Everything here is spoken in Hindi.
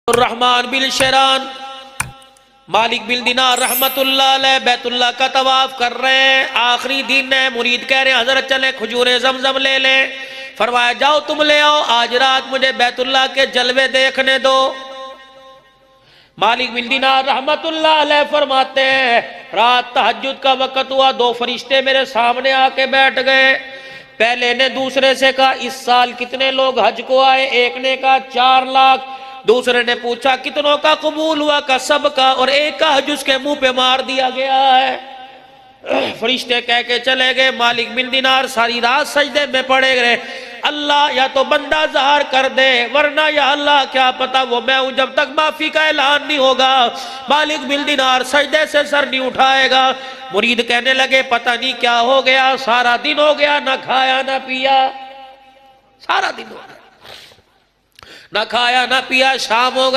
रहमान बिल शेरान मालिक बिल दिनार रहमतुल्लाह अलैह बैतुल्लाह का तवाफ कर रहे हैं। आखिरी दिन है। मुरीद कह रहे हैं हजरत चले खजूरे जमजम ले ले। फरमाया जाओ तुम ले आओ, आज रात मुझे बैतुल्लाह के जलवे देखने दो। मालिक बिन दिनार रहमतुल्लाह अलैह फरमाते हैं रात तहज्जुद का वक्त हुआ, दो फरिश्ते मेरे सामने आके बैठ गए। पहले ने दूसरे से कहा इस साल कितने लोग हज को आए? एक ने कहा 4 लाख। दूसरे ने पूछा कितनों का कबूल हुआ? का सब का, और एक का हज उसके मुंह पे मार दिया गया है। फरिश्ते कह के चले गए। मालिक बिन दिनार सारी रात सजदे में पड़े रहे। अल्लाह या तो बंदा ज़ाहिर कर दे, वरना या अल्लाह क्या पता वो मैं हूं, जब तक माफी का ऐलान नहीं होगा मालिक बिन दिनार सजदे से सर नहीं उठाएगा। मुरीद कहने लगे पता नहीं क्या हो गया, सारा दिन हो गया ना खाया ना पिया, सारा दिन हो गया ना खाया ना पिया, शाम हो गई।